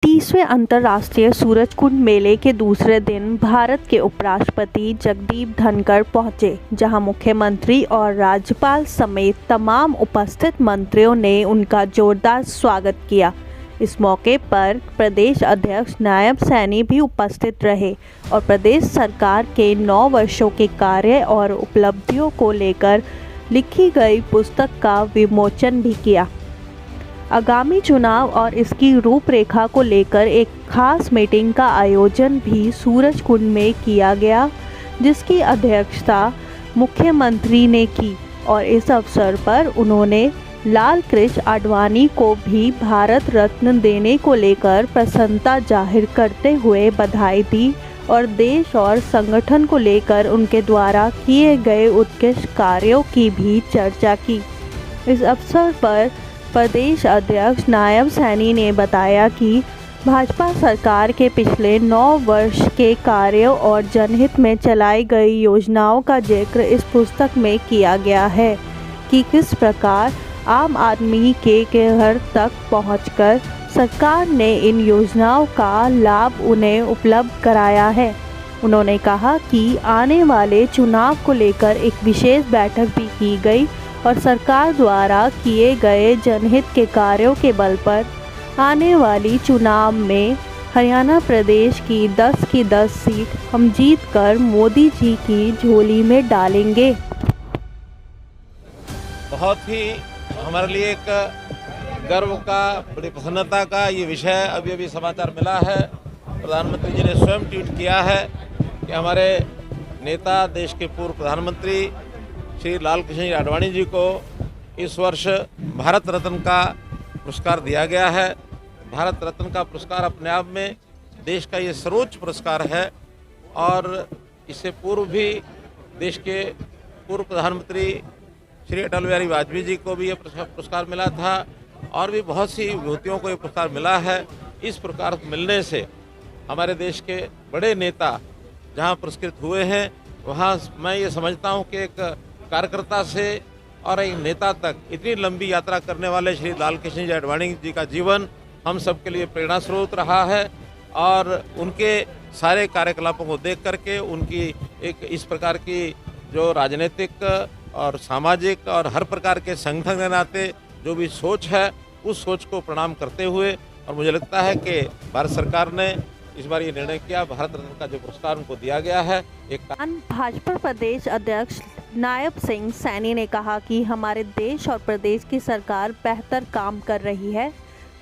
30वें अंतर्राष्ट्रीय सूरजकुंड मेले के दूसरे दिन भारत के उपराष्ट्रपति जगदीप धनखड़ पहुंचे, जहां मुख्यमंत्री और राज्यपाल समेत तमाम उपस्थित मंत्रियों ने उनका जोरदार स्वागत किया। इस मौके पर प्रदेश अध्यक्ष नायब सैनी भी उपस्थित रहे और प्रदेश सरकार के 9 वर्षों के कार्य और उपलब्धियों को लेकर लिखी गई पुस्तक का विमोचन भी किया। आगामी चुनाव और इसकी रूपरेखा को लेकर एक खास मीटिंग का आयोजन भी सूरजकुंड में किया गया, जिसकी अध्यक्षता मुख्यमंत्री ने की और इस अवसर पर उन्होंने लाल कृष्ण आडवाणी को भी भारत रत्न देने को लेकर प्रसन्नता जाहिर करते हुए बधाई दी और देश और संगठन को लेकर उनके द्वारा किए गए उत्कृष्ट कार्यों की भी चर्चा की। इस अवसर पर प्रदेश अध्यक्ष नायब सैनी ने बताया कि भाजपा सरकार के पिछले 9 वर्ष के कार्यों और जनहित में चलाई गई योजनाओं का जिक्र इस पुस्तक में किया गया है कि किस प्रकार आम आदमी के घर तक पहुंचकर सरकार ने इन योजनाओं का लाभ उन्हें उपलब्ध कराया है। उन्होंने कहा कि आने वाले चुनाव को लेकर एक विशेष बैठक भी की गई और सरकार द्वारा किए गए जनहित के कार्यों के बल पर आने वाली चुनाव में हरियाणा प्रदेश की 10 सीट हम जीत कर मोदी जी की झोली में डालेंगे। बहुत ही हमारे लिए एक गर्व का, बड़ी प्रसन्नता का ये विषय अभी समाचार मिला है। प्रधानमंत्री जी ने स्वयं ट्वीट किया है कि हमारे नेता, देश के पूर्व प्रधानमंत्री श्री लाल कृष्ण आडवाणी जी को इस वर्ष भारत रत्न का पुरस्कार दिया गया है। भारत रत्न का पुरस्कार अपने आप में देश का ये सर्वोच्च पुरस्कार है और इससे पूर्व भी देश के पूर्व प्रधानमंत्री श्री अटल बिहारी वाजपेयी जी को भी ये पुरस्कार मिला था और भी बहुत सी विभूतियों को ये पुरस्कार मिला है। इस पुरस्कार मिलने से हमारे देश के बड़े नेता जहाँ पुरस्कृत हुए हैं, वहाँ मैं ये समझता हूँ कि एक कार्यकर्ता से और एक नेता तक इतनी लंबी यात्रा करने वाले श्री लाल कृष्ण आडवाणी जी का जीवन हम सब के लिए प्रेरणा स्रोत रहा है और उनके सारे कार्यकलापों को देख करके उनकी एक इस प्रकार की जो राजनीतिक और सामाजिक और हर प्रकार के संगठन के नाते जो भी सोच है, उस सोच को प्रणाम करते हुए और मुझे लगता है कि भारत सरकार ने इस बार ये निर्णय किया, भारत रत्न का जो पुरस्कार उनको दिया गया है। भाजपा प्रदेश अध्यक्ष नायब सिंह सैनी ने कहा कि हमारे देश और प्रदेश की सरकार बेहतर काम कर रही है।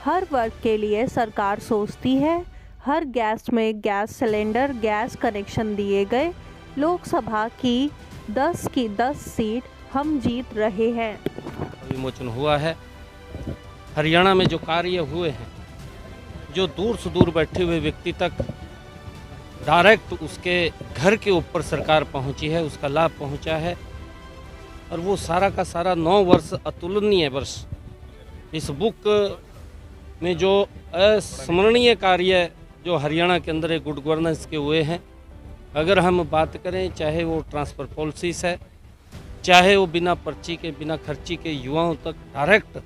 हर वर्ग के लिए सरकार सोचती है। हर गैस में गैस सिलेंडर, गैस कनेक्शन दिए गए। लोकसभा की 10 सीट हम जीत रहे हैं। विमोचन हुआ है। हरियाणा में जो कार्य हुए हैं, जो दूर से दूर बैठे हुए व्यक्ति तक डायरेक्ट उसके घर के ऊपर सरकार पहुंची है, उसका लाभ पहुंचा है और वो सारा का सारा 9 वर्ष अतुलनीय वर्ष इस बुक में जो अस्मरणीय कार्य जो हरियाणा के अंदर एक गुड गवर्नेंस के हुए हैं। अगर हम बात करें, चाहे वो ट्रांसफ़र पॉलिसीज़ है, चाहे वो बिना पर्ची के, बिना खर्ची के युवाओं तक डायरेक्ट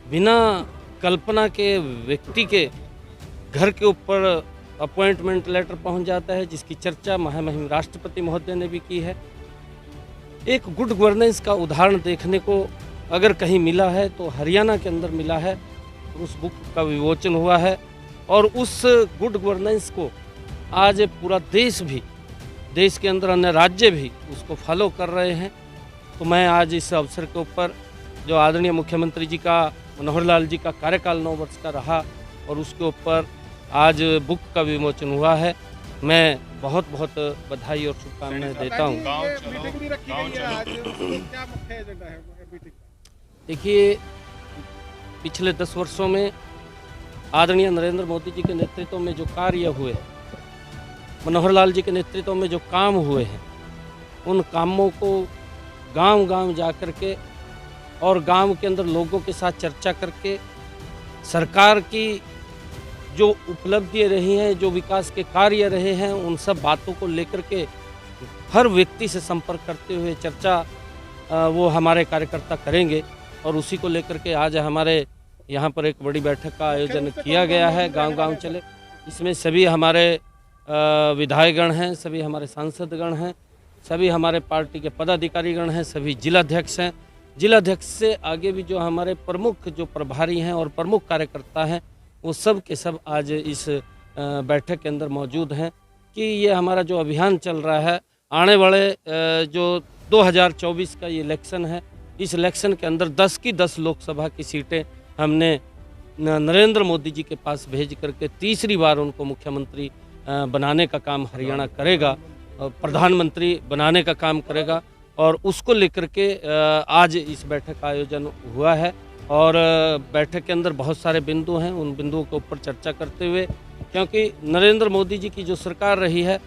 बिना कल्पना के व्यक्ति के घर के ऊपर अपॉइंटमेंट लेटर पहुंच जाता है, जिसकी चर्चा महामहिम राष्ट्रपति महोदय ने भी की है। एक गुड गवर्नेंस का उदाहरण देखने को अगर कहीं मिला है तो हरियाणा के अंदर मिला है। उस बुक का विमोचन हुआ है और उस गुड गवर्नेंस को आज पूरा देश भी, देश के अंदर अन्य राज्य भी उसको फॉलो कर रहे हैं। तो मैं आज इस अवसर के ऊपर जो आदरणीय मुख्यमंत्री जी का, मनोहर लाल जी का कार्यकाल 9 वर्ष का रहा और उसके ऊपर आज बुक का विमोचन हुआ है, मैं बहुत बहुत बधाई और शुभकामनाएं देता हूँ। देखिए, पिछले 10 वर्षों में आदरणीय नरेंद्र मोदी जी के नेतृत्व में जो कार्य हुए, मनोहर लाल जी के नेतृत्व में जो काम हुए हैं, उन कामों को गांव-गांव जा कर के और गांव के अंदर लोगों के साथ चर्चा करके सरकार की जो उपलब्धियाँ रही हैं, जो विकास के कार्य रहे हैं, उन सब बातों को लेकर के हर व्यक्ति से संपर्क करते हुए चर्चा वो हमारे कार्यकर्ता करेंगे और उसी को लेकर के आज हमारे यहाँ पर एक बड़ी बैठक का आयोजन किया गया है, गांव-गांव चले। इसमें सभी हमारे विधायकगण हैं, सभी हमारे सांसदगण हैं, सभी हमारे पार्टी के पदाधिकारीगण हैं, सभी जिलाध्यक्ष हैं। जिलाध्यक्ष से आगे भी जो हमारे प्रमुख जो प्रभारी हैं और प्रमुख कार्यकर्ता हैं, वो सब के सब आज इस बैठक के अंदर मौजूद हैं कि ये हमारा जो अभियान चल रहा है, आने वाले जो 2024 का ये इलेक्शन है, इस इलेक्शन के अंदर 10 की 10 लोकसभा की सीटें हमने नरेंद्र मोदी जी के पास भेज करके तीसरी बार उनको मुख्यमंत्री बनाने का काम हरियाणा करेगा, प्रधानमंत्री बनाने का काम करेगा और उसको लेकर के आज इस बैठक का आयोजन हुआ है। और बैठक के अंदर बहुत सारे बिंदु हैं, उन बिंदुओं के ऊपर चर्चा करते हुए, क्योंकि नरेंद्र मोदी जी की जो सरकार रही है,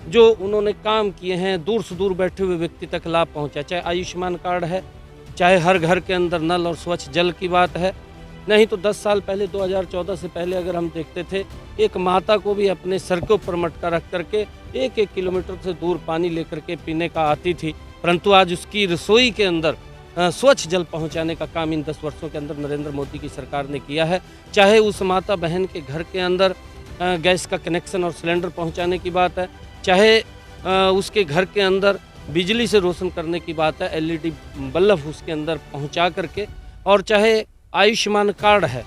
जो उन्होंने काम किए हैं, दूर से दूर बैठे हुए व्यक्ति तक लाभ पहुंचा, चाहे आयुष्मान कार्ड है, चाहे हर घर के अंदर नल और स्वच्छ जल की बात है। नहीं तो 10 साल पहले 2014 से पहले अगर हम देखते थे, एक माता को भी अपने सर के ऊपर मटका रख करके 1-1 किलोमीटर से दूर पानी लेकर के पीने का आती थी, परंतु आज उसकी रसोई के अंदर स्वच्छ जल पहुंचाने का काम इन 10 वर्षों के अंदर नरेंद्र मोदी की सरकार ने किया है। चाहे उस माता बहन के घर के अंदर गैस का कनेक्शन और सिलेंडर पहुंचाने की बात है, चाहे उसके घर के अंदर बिजली से रोशन करने की बात है, LED बल्ब उसके अंदर पहुंचा करके, और चाहे आयुष्मान कार्ड है,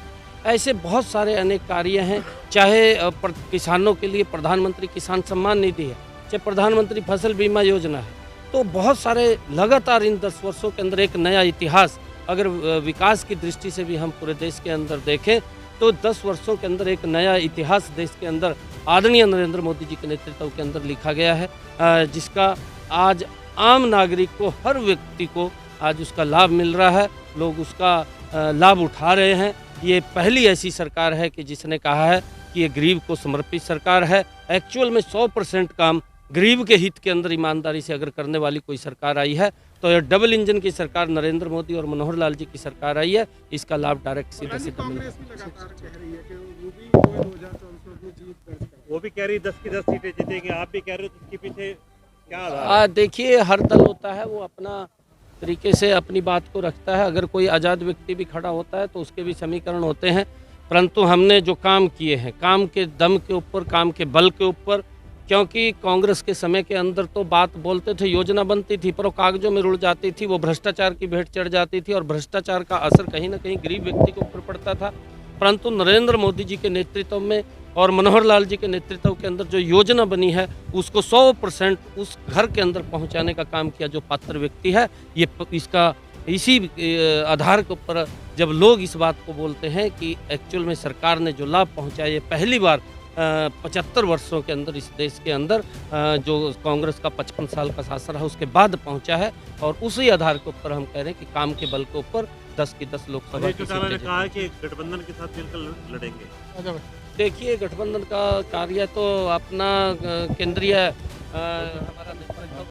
ऐसे बहुत सारे अनेक कार्य हैं। चाहे किसानों के लिए प्रधानमंत्री किसान सम्मान निधि है, चाहे प्रधानमंत्री फसल बीमा योजना है, तो बहुत सारे लगातार इन 10 वर्षों के अंदर एक नया इतिहास, अगर विकास की दृष्टि से भी हम पूरे देश के अंदर देखें तो 10 वर्षों के अंदर एक नया इतिहास देश के अंदर आदरणीय नरेंद्र मोदी जी के नेतृत्व के अंदर लिखा गया है, जिसका आज आम नागरिक को, हर व्यक्ति को आज उसका लाभ मिल रहा है, लोग उसका लाभ उठा रहे हैं। ये पहली ऐसी सरकार है कि जिसने कहा है कि ये गरीब को समर्पित सरकार है। एक्चुअल में 100% काम गरीब के हित के अंदर ईमानदारी से अगर करने वाली कोई सरकार आई है तो ये डबल इंजन की सरकार नरेंद्र मोदी और मनोहर लाल जी की सरकार आई है। इसका लाभ डायरेक्ट सीधा सीधा मिल रहा है। वो भी कह रही 10 की 10 सीटें जीतेंगे, आप भी कह रहे हो, इसके पीछे क्या? देखिए, हर दल होता है वो अपना तरीके से अपनी बात को रखता है। अगर कोई आज़ाद व्यक्ति भी खड़ा होता है तो उसके भी समीकरण होते हैं, परंतु हमने जो काम किए हैं, काम के दम के ऊपर, काम के बल के ऊपर, क्योंकि कांग्रेस के समय के अंदर तो बात बोलते थे, योजना बनती थी, पर वो कागजों में रुल जाती थी, वो भ्रष्टाचार की भेंट चढ़ जाती थी और भ्रष्टाचार का असर कहीं ना कहीं गरीब व्यक्ति के ऊपर पड़ता था। परंतु नरेंद्र मोदी जी के नेतृत्व में और मनोहर लाल जी के नेतृत्व के अंदर जो योजना बनी है, उसको 100% उस घर के अंदर पहुंचाने का काम किया जो पात्र व्यक्ति है। ये इसका इसी आधार के ऊपर जब लोग इस बात को बोलते हैं कि एक्चुअल में सरकार ने जो लाभ पहुंचाया, ये पहली बार 75 वर्षों के अंदर इस देश के अंदर जो कांग्रेस का 55 साल का शासन रहा उसके बाद पहुंचा है, और उसी आधार के ऊपर हम कह रहे हैं कि काम के बल के ऊपर 10 की 10 लोकसभा की सीटें ने कहा है कि गठबंधन के साथ मिलकर लड़ेंगे। देखिए, गठबंधन का कार्य तो अपना केंद्रीय हमारा